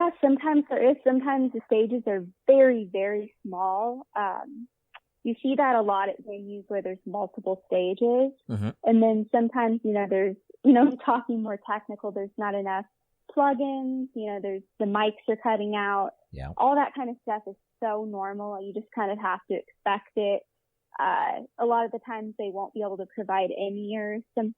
Yeah, sometimes there is. Sometimes the stages are very, very small. You see that a lot at venues where there's multiple stages. Mm-hmm. And then sometimes, there's, talking more technical, there's not enough plugins, there's the mics are cutting out. Yeah. All that kind of stuff is so normal. You just kind of have to expect it. A lot of the times they won't be able to provide in-ears sometimes,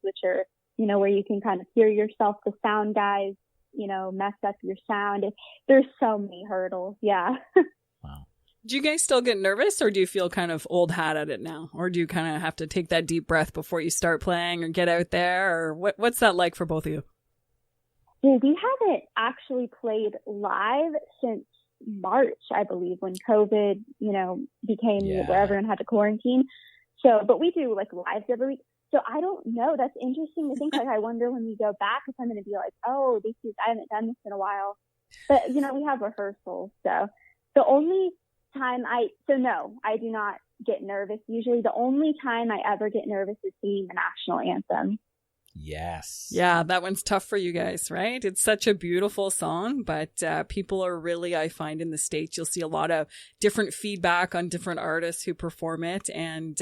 which are, where you can kind of hear yourself. The sound guys, mess up your sound. There's so many hurdles. Yeah. Wow. Do you guys still get nervous, or do you feel kind of old hat at it now? Or do you kind of have to take that deep breath before you start playing or get out there? Or what's that like for both of you? Yeah, we haven't actually played live since March, I believe, when COVID, became where everyone had to quarantine. So, but we do like lives every week. So I don't know. That's interesting to think. Like, I wonder when we go back if I'm going to be like, oh, I haven't done this in a while. But, we have rehearsals. So the only time no, I do not get nervous. Usually the only time I ever get nervous is singing the national anthem. Yes. Yeah, that one's tough for you guys, right? It's such a beautiful song, but people are really, I find in the States, you'll see a lot of different feedback on different artists who perform it. And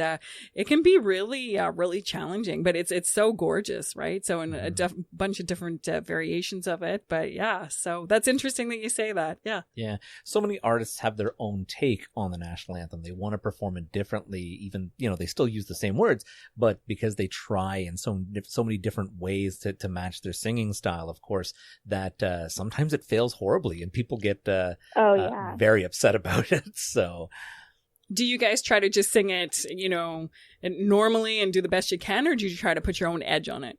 it can be really, really challenging, but it's so gorgeous, right? So in a bunch of different variations of it. But yeah, so that's interesting that you say that. Yeah. Yeah. So many artists have their own take on the national anthem. They want to perform it differently. Even, they still use the same words, but because they try in so many different ways to match their singing style, of course, that sometimes it fails horribly and people get very upset about it. So do you guys try to just sing it, normally and do the best you can, or do you try to put your own edge on it?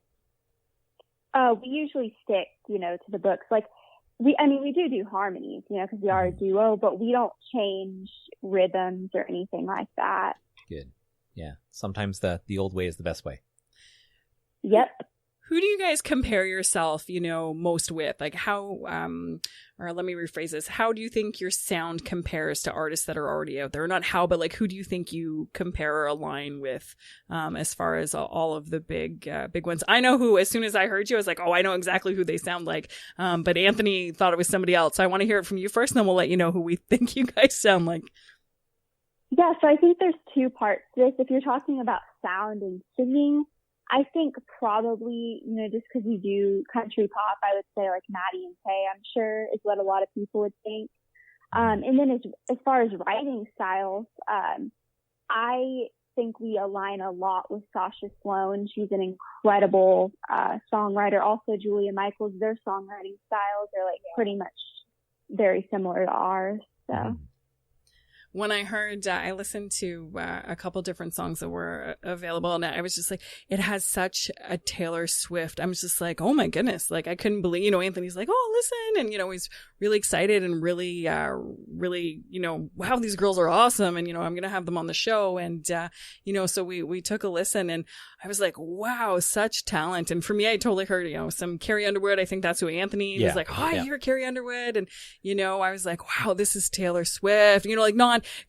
We usually stick, to the books. Like we do harmonies, because we are a duo, but we don't change rhythms or anything like that. Good. Yeah. Sometimes the old way is the best way. Yep. Who do you guys compare yourself, most with? Like how, or let me rephrase this. How do you think your sound compares to artists that are already out there? Not how, but like who do you think you compare or align with as far as all of the big ones? I know who, as soon as I heard you, I was like, oh, I know exactly who they sound like. But Anthony thought it was somebody else. So I want to hear it from you first, and then we'll let you know who we think you guys sound like. Yeah, so I think there's two parts to this. If you're talking about sound and singing, I think probably, just because we do country pop, I would say like Maddie and Tay, I'm sure, is what a lot of people would think. And then as far as writing styles, I think we align a lot with Sasha Sloan. She's an incredible songwriter. Also, Julia Michaels, their songwriting styles are like pretty much very similar to ours. So. When I heard, I listened to a couple different songs that were available, and I was just like, it has such a Taylor Swift. I was just like, oh my goodness. Like, I couldn't believe, Anthony's like, oh, listen. And, he's really excited and really, wow, these girls are awesome. And, I'm going to have them on the show. And, so we took a listen, and I was like, wow, such talent. And for me, I totally heard, some Carrie Underwood. I think that's who Anthony was like, oh, I hear Carrie Underwood. And, I was like, wow, this is Taylor Swift,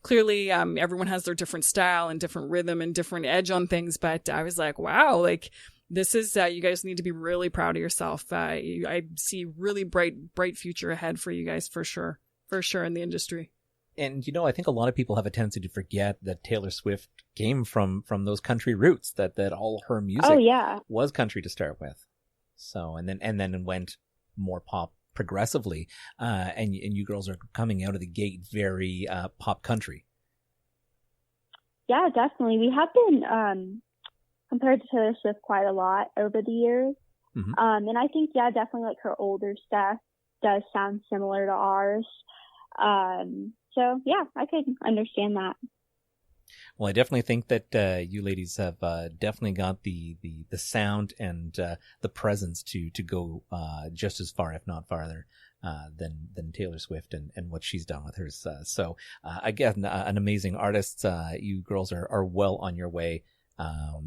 clearly, everyone has their different style and different rhythm and different edge on things. But I was like, wow, like this is, you guys need to be really proud of yourself. I see really bright future ahead for you guys for sure in the industry. And, I think a lot of people have a tendency to forget that Taylor Swift came from those country roots, that all her music was country to start with. So, and then went more pop progressively, and you girls are coming out of the gate very pop country. Yeah, definitely. We have been compared to Taylor Swift quite a lot over the years. Mm-hmm. And I think, definitely like her older stuff does sound similar to ours. So yeah, I could understand that. Well, I definitely think that you ladies have definitely got the sound and the presence to go just as far, if not farther, than Taylor Swift and what she's done with hers. So again, an amazing artist. You girls are well on your way.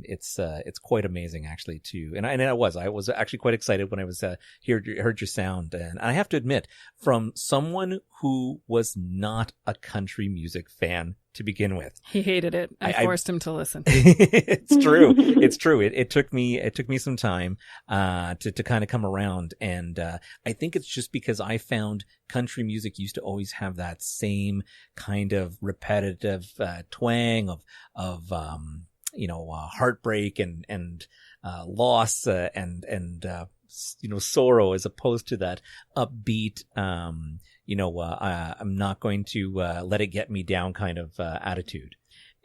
It's quite amazing actually too. And I was actually quite excited when I was heard your sound. And I have to admit, from someone who was not a country music fan to begin with. He hated it. I forced him to listen. It's true. It's true. It took me some time to kind of come around, and I think it's just because I found country music used to always have that same kind of repetitive twang of heartbreak and loss and sorrow, as opposed to that upbeat I'm not going to let it get me down kind of attitude.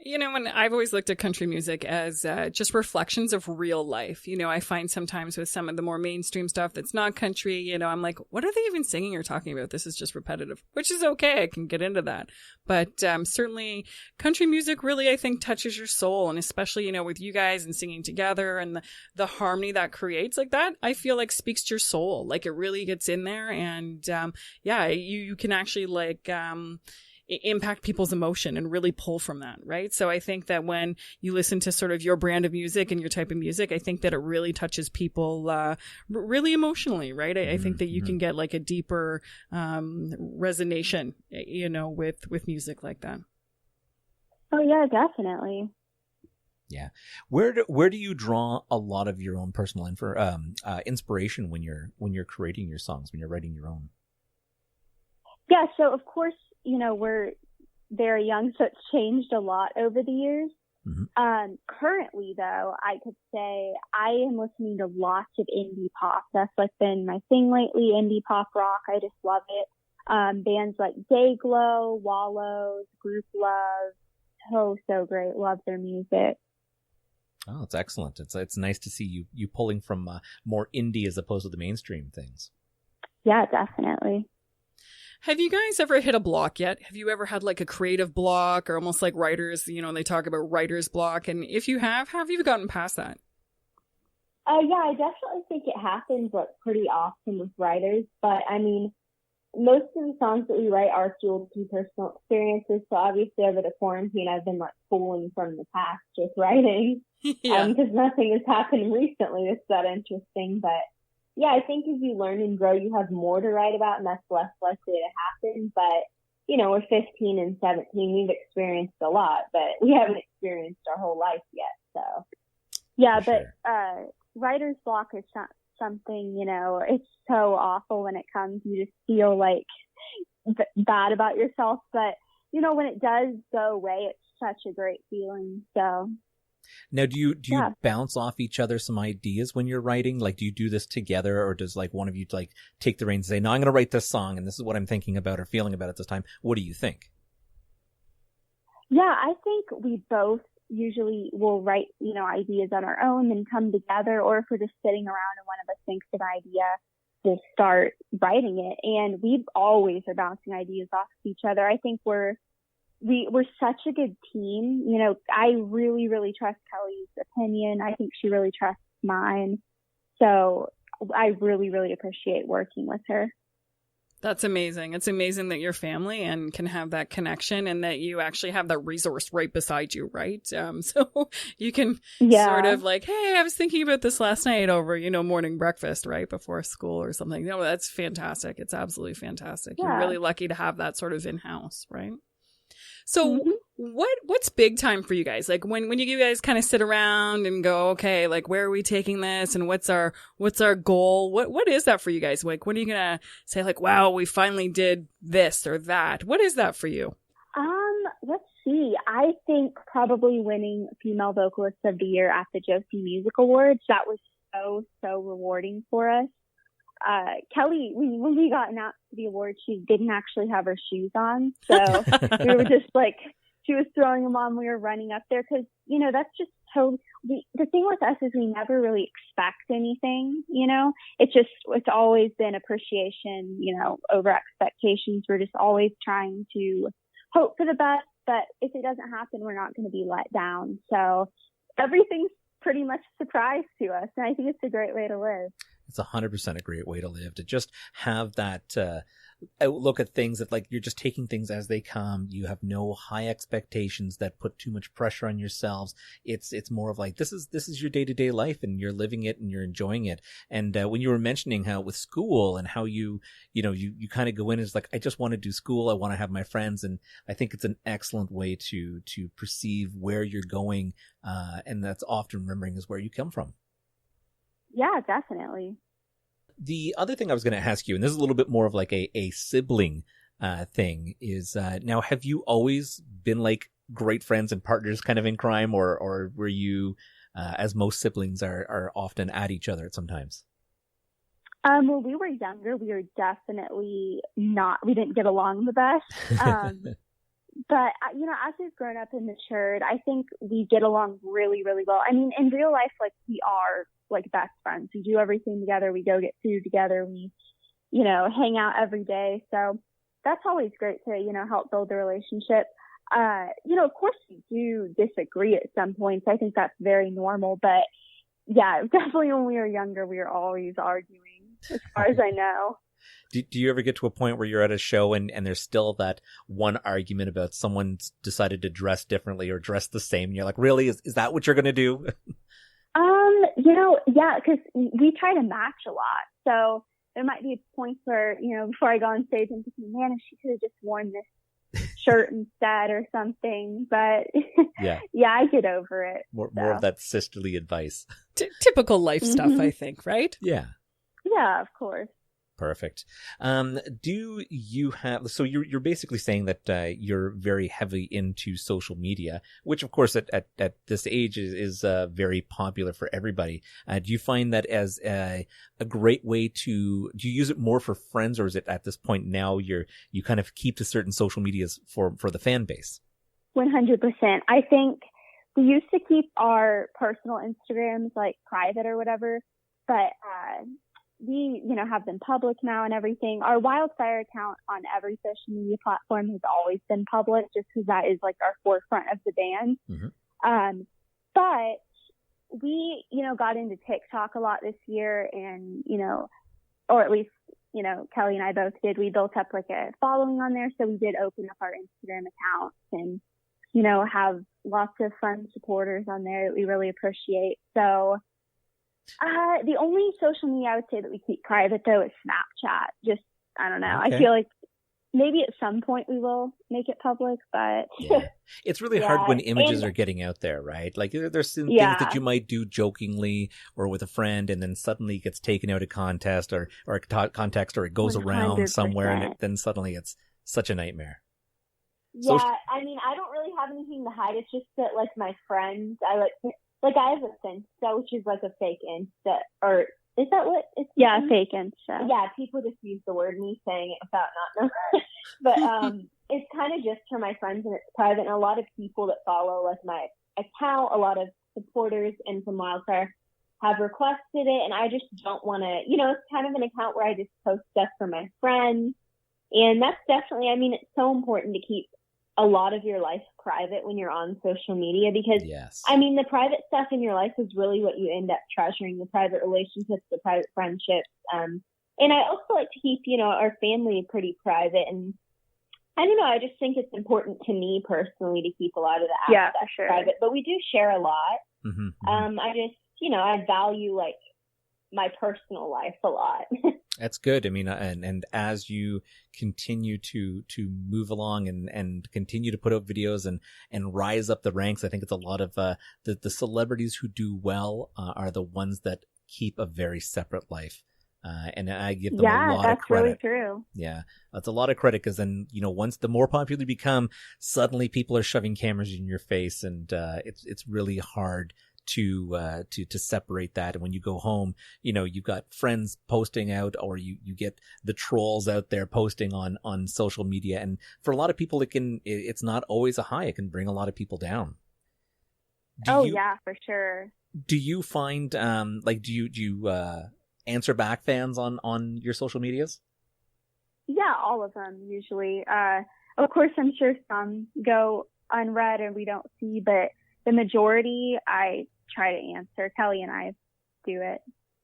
And I've always looked at country music as just reflections of real life. I find sometimes with some of the more mainstream stuff that's not country, I'm like, what are they even singing or talking about? This is just repetitive, which is okay. I can get into that. But certainly country music really, I think, touches your soul. And especially, with you guys and singing together and the harmony that creates like that, I feel like speaks to your soul. Like it really gets in there. And you can actually impact people's emotion and really pull from that, right? So I think that when you listen to sort of your brand of music and your type of music, I think that it really touches people really emotionally, right? I think that you can get like a deeper resonation, with music like that. Oh yeah, definitely. Yeah. Where do you draw a lot of your own personal inspiration when you're creating your songs, when you're writing your own? Yeah, so of course, we're very young, so it's changed a lot over the years. Mm-hmm. Currently, though, I could say I am listening to lots of indie pop. That's been my thing lately, indie pop rock. I just love it. Bands like Dayglow, Wallows, Group Love, so great. Love their music. Oh, it's excellent. It's nice to see you pulling from more indie as opposed to the mainstream things. Yeah, definitely. Have you guys ever hit a block yet? Have you ever had like a creative block, or almost like writers, they talk about writer's block? And if you have you gotten past that? Yeah, I definitely think it happens pretty often with writers. But I mean, most of the songs that we write are fueled through personal experiences. So obviously over the quarantine, I've been pulling from the past with writing. Yeah. Because nothing has happened recently that's that interesting. But yeah, I think as you learn and grow, you have more to write about, and that's less likely to happen. But, we're 15 and 17. We've experienced a lot, but we haven't experienced our whole life yet. So, yeah, but writer's block is something, it's so awful when it comes. You just feel like bad about yourself. But, when it does go away, it's such a great feeling. So. Now, do you bounce off each other some ideas when you're writing? Like, do you do this together, or does one of you take the reins and say, no, I'm going to write this song and this is what I'm thinking about or feeling about at this time? What do you think? Yeah, I think we both usually will write, ideas on our own and come together, or if we're just sitting around and one of us thinks of an idea, we'll start writing it. And we always are bouncing ideas off of each other. I think we're such a good team. I really, really trust Kelly's opinion. I think she really trusts mine. So I really, really appreciate working with her. That's amazing. It's amazing that you're family and can have that connection, and that you actually have that resource right beside you, right? So you can sort of hey, I was thinking about this last night over, morning breakfast, right? Before school or something. That's fantastic. It's absolutely fantastic. Yeah. You're really lucky to have that sort of in-house, right? So what's big time for you guys? Like when you guys kind of sit around and go, okay, where are we taking this, and what's our goal? What is that for you guys? When are you going to say wow, we finally did this or that? What is that for you? Let's see. I think probably winning Female Vocalist of the Year at the Josie Music Awards. That was so rewarding for us. Kelly, when we got announced to the award, she didn't actually have her shoes on. So we were just she was throwing them on. We were running up there because, that's just the thing with us is we never really expect anything, it's always been appreciation, over expectations. We're just always trying to hope for the best, but if it doesn't happen, we're not going to be let down. So everything's pretty much a surprise to us. And I think it's a great way to live. It's 100% a great way to live, to just have that outlook at things, that like you're just taking things as they come. You have no high expectations that put too much pressure on yourselves. It's more of like, this is your day-to-day life, and you're living it and you're enjoying it. And when you were mentioning how with school and how you kind of go in as like, I just want to do school, I want to have my friends, and I think it's an excellent way to perceive where you're going, and that's often remembering is where you come from. Yeah, definitely. The other thing I was going to ask you, and this is a little bit more of like a sibling thing, is now, have you always been like great friends and partners kind of in crime, or were you, as most siblings are often at each other at sometimes? When we were younger, we were definitely not, we didn't get along the best. But, as we've grown up and matured, I think we get along really, really well. I mean, in real life, like, we are, like, best friends. We do everything together. We go get food together. We, hang out every day. So that's always great to, help build the relationship. Of course, we do disagree at some points. I think that's very normal. But, yeah, definitely when we were younger, we were always arguing, as far as I know. Do you ever get to a point where you're at a show and there's still that one argument about someone decided to dress differently or dress the same? And you're like, really? Is that what you're going to do? Yeah, because we try to match a lot. So there might be points where, before I go on stage, I'm thinking, man, if she could have just worn this shirt instead or something. But yeah, I get over it. More of that sisterly advice. Typical life stuff, I think, right? Yeah. Yeah, of course. Perfect. Do you have, so you're basically saying that you're very heavily into social media, which of course at this age is very popular for everybody. Do you find that as a great way do you use it more for friends, or is it at this point now you kind of keep to certain social medias for the fan base? 100%. I think we used to keep our personal Instagrams like private or whatever, but we, have them public now and everything. Our Wildfire account on every social media platform has always been public, just because that is like our forefront of the band. Mm-hmm. But we, got into TikTok a lot this year, and, or at least, Kelly and I both did. We built up like a following on there. So we did open up our Instagram accounts and, have lots of fun supporters on there that we really appreciate. So the only social media I would say that we keep private, though, is Snapchat. Just, I don't know. Okay. I feel like maybe at some point we will make it public, but yeah. It's really hard when images are getting out there, right? Like there's some things that you might do jokingly or with a friend, and then suddenly it gets taken out of context or context, or it goes 100%. Around somewhere, and then suddenly it's such a nightmare. Yeah, I mean, I don't really have anything to hide. It's just that, like, my friends, I have a Finsta, which is like a fake Insta, or is that what it's? Yeah, fake Insta. Yeah, people just use the word, me saying it without not knowing. But it's kind of just for my friends, and it's private. And a lot of people that follow like my account, a lot of supporters and from Wildfire have requested it, and I just don't want to. It's kind of an account where I just post stuff for my friends, and that's definitely. I mean, it's so important to keep a lot of your life private when you're on social media, because I mean, the private stuff in your life is really what you end up treasuring, the private relationships, the private friendships. And I also like to keep, our family pretty private. And I don't know, I just think it's important to me personally to keep a lot of the aspects private, but we do share a lot. Mm-hmm. I just, I value like my personal life a lot. That's good. I mean, and as you continue to move along and continue to put out videos and rise up the ranks, I think it's a lot of the celebrities who do well are the ones that keep a very separate life. And I give them a lot of credit. Yeah, that's really true. Yeah, that's a lot of credit, because then, once the more popular you become, suddenly people are shoving cameras in your face, and it's really hard to separate that. And when you go home, you've got friends posting out, or you get the trolls out there posting on social media. And for a lot of people, it's not always a high. It can bring a lot of people down. Yeah, for sure. Do you find, do you answer back fans on your social medias? Yeah, all of them usually. Of course, I'm sure some go unread and we don't see, but the majority I try to answer. Kelly and I do it.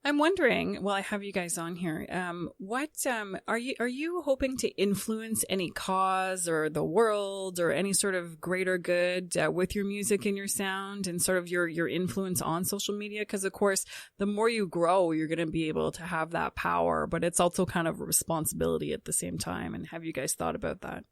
I'm wondering, while I have you guys on here, what are you hoping to influence any cause or the world or any sort of greater good with your music and your sound and sort of your influence on social media? Because of course, the more you grow, you're going to be able to have that power, but it's also kind of a responsibility at the same time. And have you guys thought about that?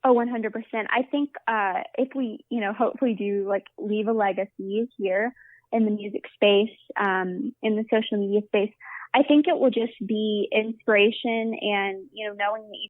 Oh, 100%. I think if we, hopefully do like leave a legacy here in the music space, in the social media space, I think it will just be inspiration and, knowing that you